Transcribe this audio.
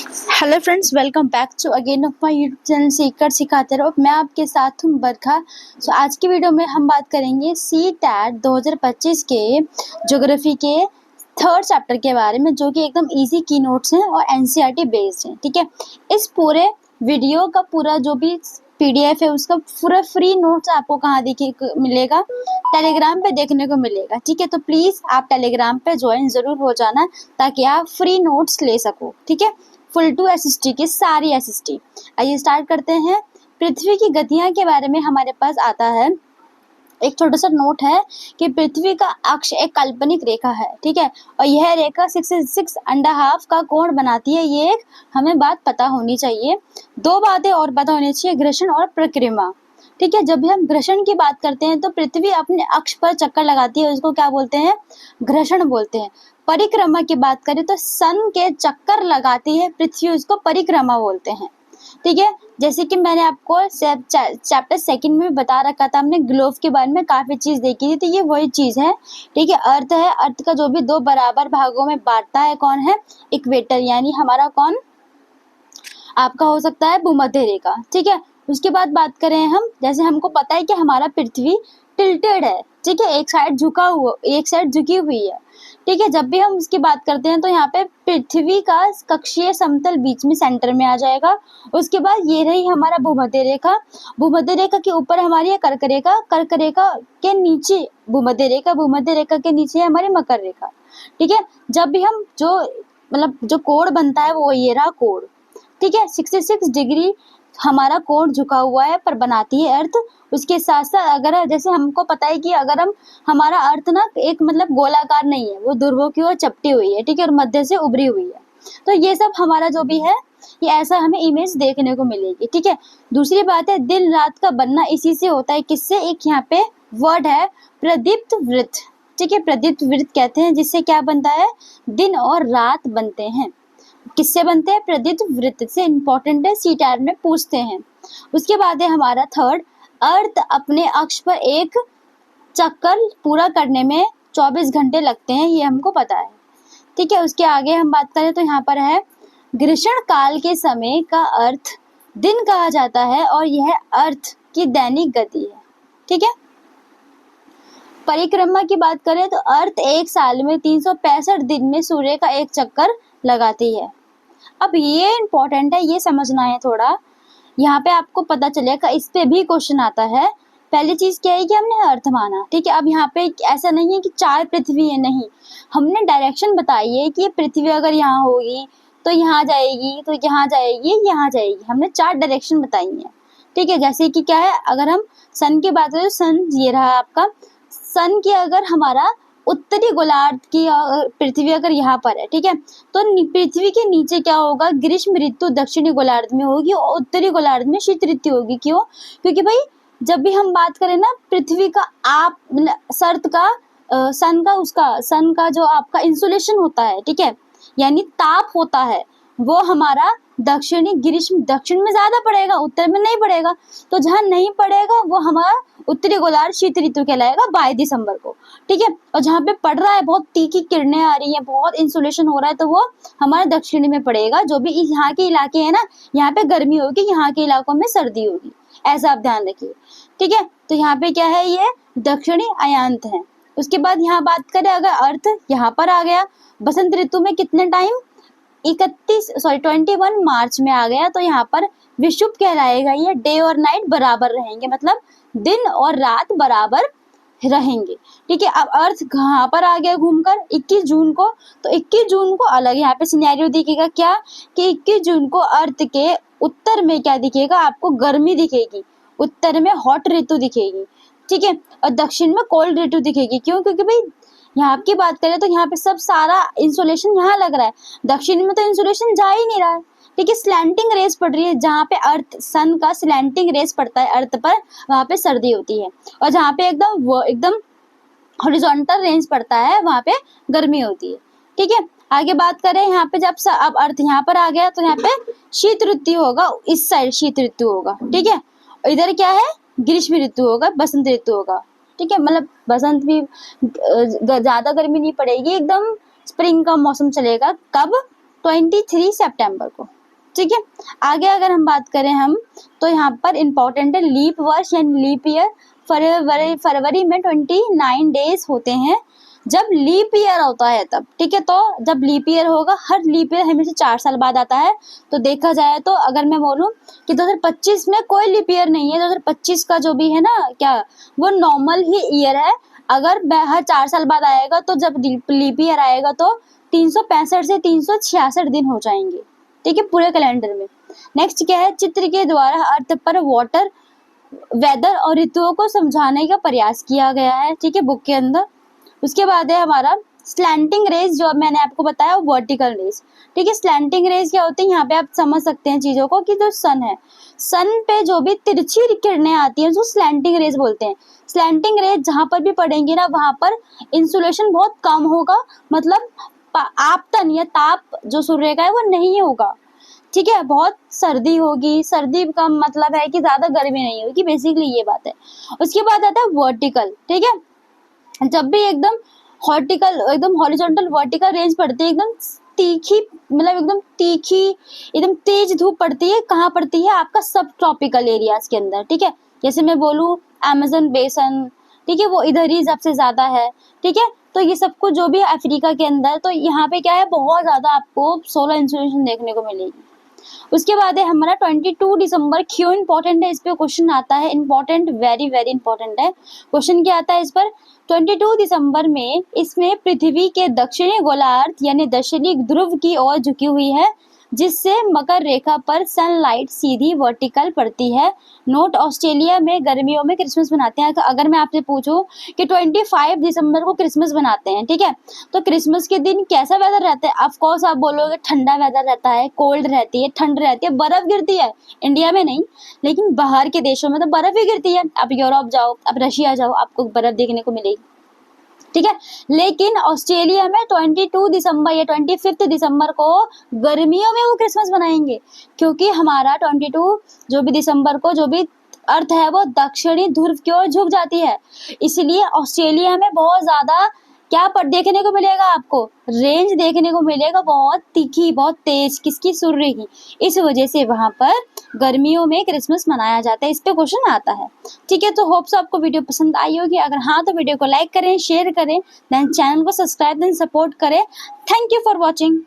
Hello friends, welcome back to again of my YouTube channel सीखकर सिखाते रहो। मैं आपके साथ हूँ बरखा। आज की वीडियो में हम बात करेंगे CTET 2025 के ज्योग्राफी के थर्ड चैप्टर के बारे में, जो कि एकदम इजी की नोट्स हैं और NCERT बेस्ड हैं। ठीक है, इस पूरे वीडियो का पूरा जो भी PDF है उसका पूरा फ्री नोट्स आपको कहाँ देखने को मिलेगा? टेलीग्राम पे देखने को मिलेगा। ठीक है, तो प्लीज़ आप टेलीग्राम पे ज्वाइन ज़रूर हो जाना ताकि आप फ्री नोट्स ले सको। ठीक है, फुल टू SST की सारी SST। आइए स्टार्ट करते हैं। पृथ्वी की गतियां के बारे में हमारे पास आता है। एक छोटा सा नोट है कि पृथ्वी का अक्ष एक काल्पनिक रेखा है। ठीक है, और यह रेखा 66.5 का कोण बनाती है। ये एक हमें बात पता होनी चाहिए। दो बातें और पता होनी चाहिए, घर्षण और परिक्रमा। ठीक है, जब भी हम घर्षण की बात करते हैं तो पृथ्वी अपने अक्ष पर चक्कर लगाती है, उसको क्या बोलते हैं? घर्षण बोलते हैं। परिक्रमा की बात करें तो सन के चक्कर लगाती है पृथ्वी, उसको परिक्रमा बोलते हैं। ठीक है, जैसे कि मैंने आपको चैप्टर सेकंड में बता रखा था, हमने ग्लोब के बारे में काफी चीज देखी थी, तो ये वही चीज है। ठीक है, अर्थ है, अर्थ का जो भी दो बराबर भागों में बांटता है कौन है? इक्वेटर, यानी हमारा कौन? आपका हो सकता है भूमध्य रेखा। ठीक है, उसके बाद बात करें हम, जैसे हमको पता है कि हमारा पृथ्वी टिल्टेड है। ठीक है, एक साइड झुका हुआ, एक साइड झुकी हुई है। ठीक है, जब भी हम उसकी बात करते हैं तो यहाँ पे पृथ्वी का कक्षीय समतल बीच में सेंटर में आ जाएगा। उसके बाद ये रही हमारा भूमध्य रेखा। भूमध्य रेखा के ऊपर हमारी है कर्क रेखा, कर्क रेखा के नीचे भूमध्य रेखा, भूमध्य रेखा के नीचे है हमारी मकर रेखा। ठीक है, जब भी हम जो कोण बनता है वो ये रहा कोण। ठीक है, 66 डिग्री हमारा कोण झुका हुआ है पर बनाती है अर्थ। उसके साथ साथ अगर जैसे हमको पता है कि अगर हम हमारा अर्थ ना एक गोलाकार नहीं है, वो ध्रुवों की ओर चपटी हुई है। ठीक है, और मध्य से उभरी हुई है। तो ये सब हमारा जो भी है ये ऐसा हमें इमेज देखने को मिलेगी। ठीक है, दूसरी बात है दिन रात का बनना इसी से होता है। किससे? एक यहाँ पे वर्ड है प्रदीप्त वृत्त। ठीक है, प्रदीप्त वृत्त कहते हैं, जिससे क्या बनता है? दिन और रात बनते हैं। किससे बनते हैं? प्रदीप्त वृत्त से। इंपॉर्टेंट है, CTET में पूछते हैं। उसके बाद है हमारा थर्ड, अर्थ अपने अक्ष पर एक चक्कर पूरा करने में 24 घंटे लगते हैं, ये हमको पता है। ठीक है, उसके आगे हम बात करें तो यहाँ पर है ग्रीष्म काल के समय का अर्थ दिन कहा जाता है और यह अर्थ की दैनिक गति है। ठीक है, परिक्रमा की बात करें तो अर्थ एक साल में 365 दिन में सूर्य का एक चक्कर लगाती है। अब ये इम्पोर्टेंट है, ये समझना है थोड़ा। यहाँ पे आपको पता चलेगा, इस पे भी क्वेश्चन आता है। पहली चीज क्या है कि हमने अर्थ माना। ठीक है, अब यहाँ पे ऐसा नहीं है कि चार पृथ्वी है, नहीं, हमने डायरेक्शन बताई है कि पृथ्वी अगर यहाँ होगी तो यहाँ जाएगी, तो यहाँ जाएगी, यहाँ जाएगी। हमने 4 डायरेक्शन बताई है। ठीक है, जैसे कि क्या है, अगर हम सन की बात करें तो सन ये रहा आपका। सन की अगर हमारा उत्तरी गोलार्ध की पृथ्वी अगर यहाँ पर है, ठीक है, तो पृथ्वी के नीचे क्या होगा? ग्रीष्म ऋतु दक्षिणी गोलार्ध में होगी और उत्तरी गोलार्ध में शीत ऋतु होगी। क्यों? क्योंकि भाई जब भी हम बात करें ना पृथ्वी का आप सर्द का सन का जो आपका इंसुलेशन होता है, ठीक है, यानी ताप होता है, वो हमारा दक्षिणी ग्रीष्म दक्षिण में ज्यादा पड़ेगा, उत्तर में नहीं पड़ेगा। तो जहाँ नहीं पड़ेगा वो हमारा उत्तरी गोलार्ध शीत ऋतु कहलाएगा 22 दिसंबर को। ठीक है, और जहाँ पे पड़ रहा है, बहुत तीखी किरणें आ रही है, बहुत इंसुलेशन हो रहा है, तो वो हमारे दक्षिणी में पड़ेगा। जो भी यहाँ के इलाके हैं ना, यहाँ पे गर्मी होगी, यहाँ के इलाकों में सर्दी होगी, ऐसा आप ध्यान रखिए। ठीक है, तो यहाँ पे क्या है? ये दक्षिणी अयांत है। उसके बाद यहाँ बात करें, अगर अर्थ यहाँ पर आ गया बसंत ऋतु में कितने टाइम? 21 मार्च में आ गया, तो यहाँ पर विषुव कहलाएगा। ये डे और नाइट बराबर रहेंगे, मतलब दिन और रात बराबर रहेंगे। ठीक है, अब अर्थ कहाँ पर आ गया घूमकर? 21 जून को। तो 21 जून को अलग यहाँ पे सिनेरियो दिखेगा, क्या कि 21 जून को अर्थ के उत्तर में क्या दिखेगा? आपको गर्मी दिखेगी, उत्तर में हॉट ऋतु दिखेगी। ठीक है, और दक्षिण में कोल्ड ऋतु दिखेगी। क्यों? क्योंकि भाई यहाँ की बात करें तो यहाँ पे सब सारा इंसुलेशन यहाँ लग रहा है, दक्षिण में तो इंसुलेशन जा ही नहीं रहा है। ठीक है, स्लैंटिंग रेस पड़ रही है, जहाँ पे अर्थ सन का स्लैंटिंग रेस पड़ता है अर्थ पर, वहाँ पे सर्दी होती है, और जहाँ पे एकदम हॉरिजॉन्टल रेंज पड़ता है वहाँ पे गर्मी होती है। ठीक है, आगे बात करें, यहाँ पे जब अब अर्थ यहाँ पर आ गया तो यहाँ पे शीत ऋतु होगा, इस साइड शीत ऋतु होगा। ठीक है, इधर क्या है? ग्रीष्म ऋतु होगा, बसंत ऋतु होगा। ठीक है, मतलब बसंत भी ज्यादा गर्मी नहीं पड़ेगी, एकदम स्प्रिंग का मौसम चलेगा। कब? 23 सितंबर को। ठीक है, आगे अगर हम बात करें हम तो यहाँ पर इम्पोर्टेंट है लीप वर्ष यानी लीप ईयर। फरवरी में 29 डेज होते हैं जब लीप ईयर होता है तब। ठीक है, तो जब लीप ईयर होगा, हर लीप ईयर हमेशा 4 साल बाद आता है। तो देखा जाए तो अगर मैं बोलूं कि 2025 में कोई लीप ईयर नहीं है, 2025 का जो भी है ना क्या वो नॉर्मल ही ईयर है। अगर हर 4 साल बाद आएगा तो जब लीप ईयर आएगा तो 365 से 366 दिन हो जाएंगे। ठीक है, पूरे कैलेंडर में। नेक्स्ट क्या है, चित्र के द्वारा अर्थ पर वाटर वेदर और ऋतुओं को समझाने का प्रयास किया गया है। ठीक है, बुक के अंदर। उसके बाद है हमारा स्लैंटिंग रेज, जो मैंने आपको बताया वो वर्टिकल रेज। ठीक है, स्लैंटिंग रेज क्या होती है, यहाँ पे आप समझ सकते हैं चीजों को कि जो सन है, सन पे जो भी तिरछी किरणें आती हैं उसको स्लैंटिंग रेज बोलते हैं। स्लैंटिंग रेज जहाँ पर भी पड़ेंगी ना वहां पर इंसुलेशन बहुत कम होगा, मतलब आपतन या ताप जो सूर्य का है वो नहीं होगा। ठीक है, बहुत सर्दी होगी, सर्दी का मतलब है कि ज्यादा गर्मी नहीं होगी, बेसिकली ये बात है। उसके बाद आता है वर्टिकल। ठीक है, जब भी एकदम हॉर्टिकल एकदम हॉरिजॉन्टल वर्टिकल रेंज पड़ती है, एकदम तीखी, मतलब एकदम तीखी एकदम तेज धूप पड़ती है, कहाँ पड़ती है आपका सब ट्रॉपिकल एरियाज के अंदर। ठीक है, जैसे मैं बोलूँ अमेजन बेसन, ठीक है, वो इधर ही सबसे ज्यादा है। ठीक है, तो ये सब कुछ जो भी है अफ्रीका के अंदर, तो यहाँ पे क्या है बहुत ज्यादा आपको सोलर इंसुलेशन देखने को मिलेगी। उसके बाद है हमारा 22 दिसंबर। क्यों इंपॉर्टेंट है, इस पे क्वेश्चन आता है, इंपॉर्टेंट, वेरी वेरी इंपॉर्टेंट है। क्वेश्चन क्या आता है इस पर, 22 दिसंबर में इसमें पृथ्वी के दक्षिणी गोलार्ध यानी दक्षिणी ध्रुव की ओर झुकी हुई है, जिससे मकर रेखा पर सनलाइट सीधी वर्टिकल पड़ती है। नोट, ऑस्ट्रेलिया में गर्मियों में क्रिसमस मनाते हैं। अगर मैं आपसे पूछूं कि 25 दिसंबर को क्रिसमस मनाते हैं, ठीक है, तो क्रिसमस के दिन कैसा वेदर रहता है? ऑफ कोर्स आप बोलोगे ठंडा वेदर रहता है, कोल्ड रहती है, ठंड रहती है, बर्फ गिरती है। इंडिया में नहीं, लेकिन बाहर के देशों में तो बर्फ ही गिरती है। आप यूरोप जाओ, आप रशिया जाओ, आपको बर्फ देखने को मिलेगी। ठीक है, लेकिन ऑस्ट्रेलिया में 22 दिसंबर या 25 दिसंबर को गर्मियों में वो क्रिसमस मनाएंगे, क्योंकि हमारा 22 जो भी दिसंबर को जो भी अर्थ है वो दक्षिणी ध्रुव की ओर झुक जाती है। इसलिए ऑस्ट्रेलिया में बहुत ज्यादा क्या पर देखने को मिलेगा, आपको रेंज देखने को मिलेगा बहुत तीखी, बहुत तेज, किसकी, सूर्य की। इस वजह से वहां पर गर्मियों में क्रिसमस मनाया जाता है। इस पे क्वेश्चन आता है। ठीक है, तो होप्स आपको वीडियो पसंद आई होगी। अगर हाँ तो वीडियो को लाइक करें, शेयर करें, देन चैनल को सब्सक्राइब, देन सपोर्ट करें। Thank you for watching.